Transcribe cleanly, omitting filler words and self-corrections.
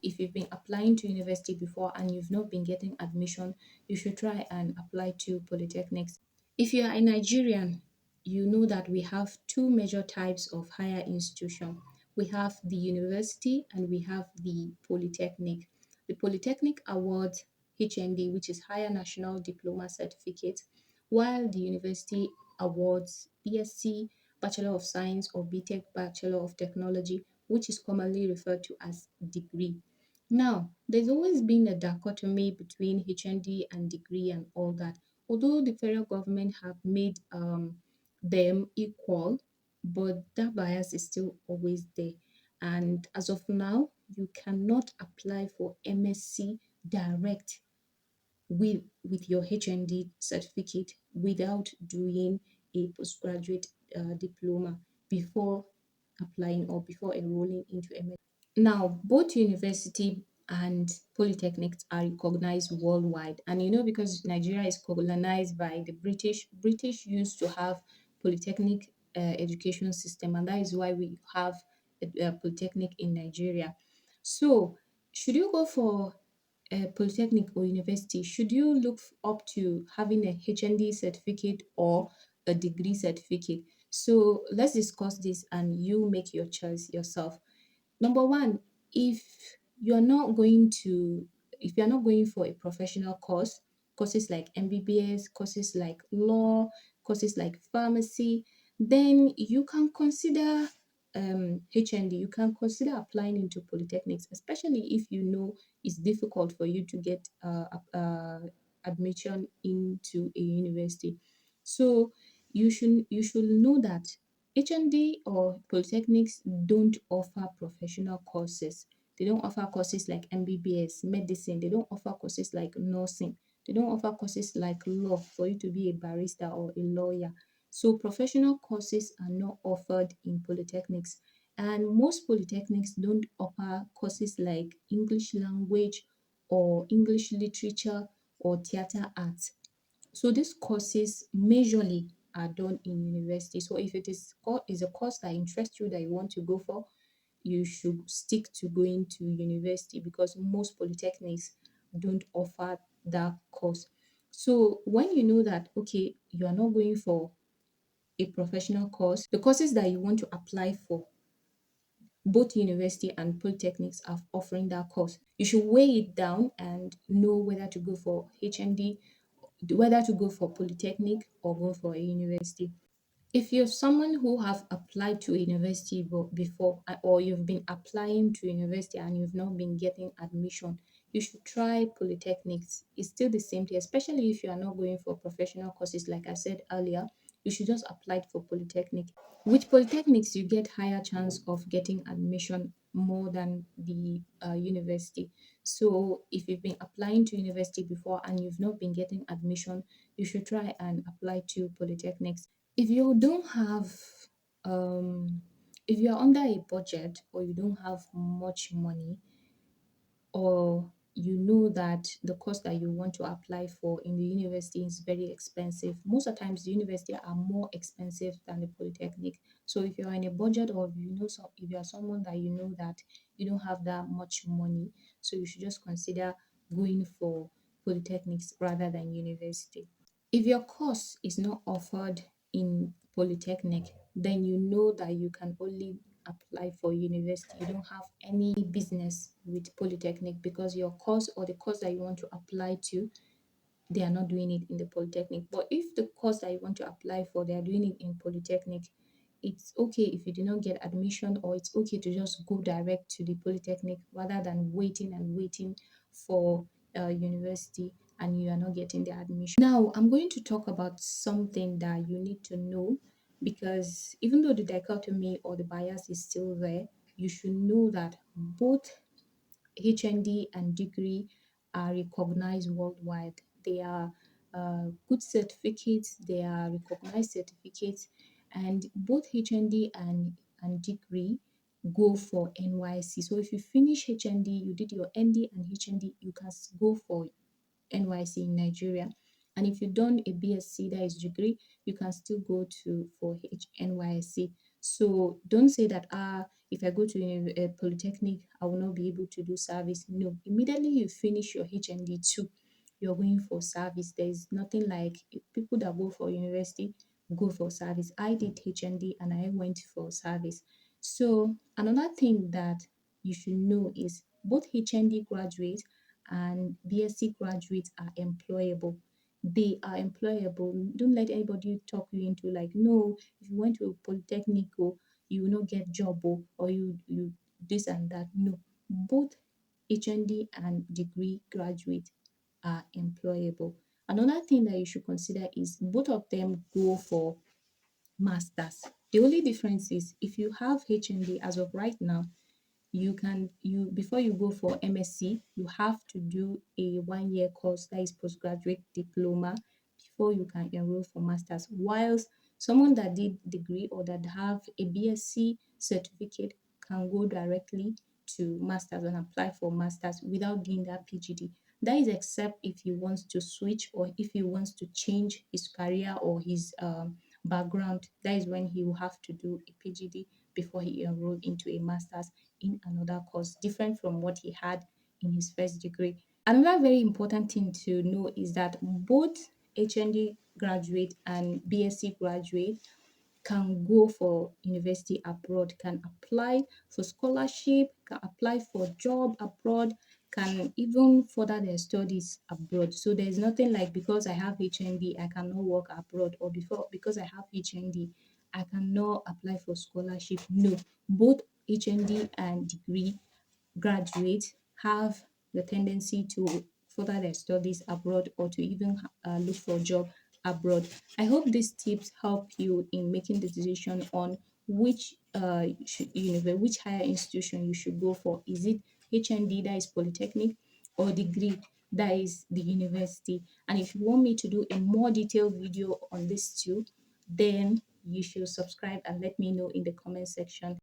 If you've been applying to university before and you've not been getting admission, you should try and apply to polytechnics. If you are a Nigerian, you know that we have two major types of higher institution. We have the university and we have the polytechnic. The polytechnic awards HND, which is Higher National Diploma Certificate, while the university awards BSc, Bachelor of Science, or BTech, Bachelor of Technology, which is commonly referred to as degree. Now, there's always been a dichotomy between HND and degree and all that. Although the federal government have made them equal, but that bias is still always there. And as of now, you cannot apply for MSc direct with your HND certificate without doing a postgraduate diploma before applying or before enrolling into MSc. Now, both university and polytechnics are recognized worldwide. And because Nigeria is colonized by the British used to have polytechnic education system, and that is why we have a polytechnic in Nigeria. So, should you go for a polytechnic or university, should you look up to having a HND certificate or a degree certificate? So, let's discuss this and you make your choice yourself. Number one, if you're not going to, if you're not going for a professional course, courses like MBBS, courses like law, courses like pharmacy, then you can consider HND. You can consider applying into polytechnics, especially if you know it's difficult for you to get admission into a university. So you should know that HND or polytechnics don't offer professional courses. They don't offer courses like MBBS, medicine. They don't offer courses like nursing. They don't offer courses like law for you to be a barrister or a lawyer. So professional courses are not offered in polytechnics. And most polytechnics don't offer courses like English language or English literature or theater arts. So these courses majorly are done in university. So if it is a course that interests you that you want to go for, you should stick to going to university because most polytechnics don't offer that course. So when you know that okay, you are not going for a professional course, the courses that you want to apply for, both university and polytechnics are offering that course. You should weigh it down and know whether to go for HND, whether to go for polytechnic or go for a university. If you're someone who have applied to a university before or you've been applying to university and you've not been getting admission, you should try polytechnics. It's still the same thing, especially if you are not going for professional courses like I said earlier. You should just apply for polytechnic. With polytechnics, you get higher chance of getting admission more than the university. So if you've been applying to university before and you've not been getting admission, you should try and apply to polytechnics. If you don't have, if you're under a budget or you don't have much money, or you know that the course that you want to apply for in the university is very expensive. Most of the times the university are more expensive than the polytechnic. So if you're in a budget or if you are someone that you know that you don't have that much money, so you should just consider going for polytechnics rather than university. If your course is not offered in polytechnic, then you know that you can only apply for university. You don't have any business with polytechnic because your course or the course that you want to apply to, they are not doing it in the polytechnic. But if the course that you want to apply for, they are doing it in polytechnic, it's okay if you do not get admission, or it's okay to just go direct to the polytechnic rather than waiting and waiting for university and you are not getting the admission. Now I'm going to talk about something that you need to know, because even though the dichotomy or the bias is still there, you should know that both HND and degree are recognized worldwide. They are good certificates, they are recognized certificates, and both HND and degree go for NYC. So if you finish HND, you did your ND and HND, you can go for NYC in Nigeria. And if you've done a BSc, that is degree, you can still go to for NYC. So don't say that if I go to a polytechnic, I will not be able to do service. No, immediately you finish your HND two, you're going for service. There's nothing like people that go for university go for service. I did HND and I went for service. So another thing that you should know is both HND graduates and BSc graduates are employable. They are employable. Don't let anybody talk you into like, no, if you went to a polytechnic, oh, you will not get job, oh, or you this and that. No, both HND and degree graduates are employable. Another thing that you should consider is both of them go for masters. The only difference is if you have HND as of right now, you before you go for MSc, you have to do a 1 year course that is postgraduate diploma before you can enroll for masters. Whilst someone that did degree or that have a BSc certificate can go directly to masters and apply for masters without doing that PGD. That is except if he wants to switch or if he wants to change his career or his background. That is when he will have to do a PGD before he enrolled into a master's in another course different from what he had in his first degree. Another very important thing to know is that both HND graduate and BSc graduate can go for university abroad, can apply for scholarship, can apply for job abroad, can even further their studies abroad. So there's nothing like because I have HND, I cannot work abroad, or before because I have HND, I cannot apply for scholarship. No, both HND and degree graduates have the tendency to further their studies abroad or to even look for a job abroad. I hope these tips help you in making the decision on which which higher institution you should go for. Is it HND, that is polytechnic, or degree, that is the university? And if you want me to do a more detailed video on this too, then you should subscribe and let me know in the comment section.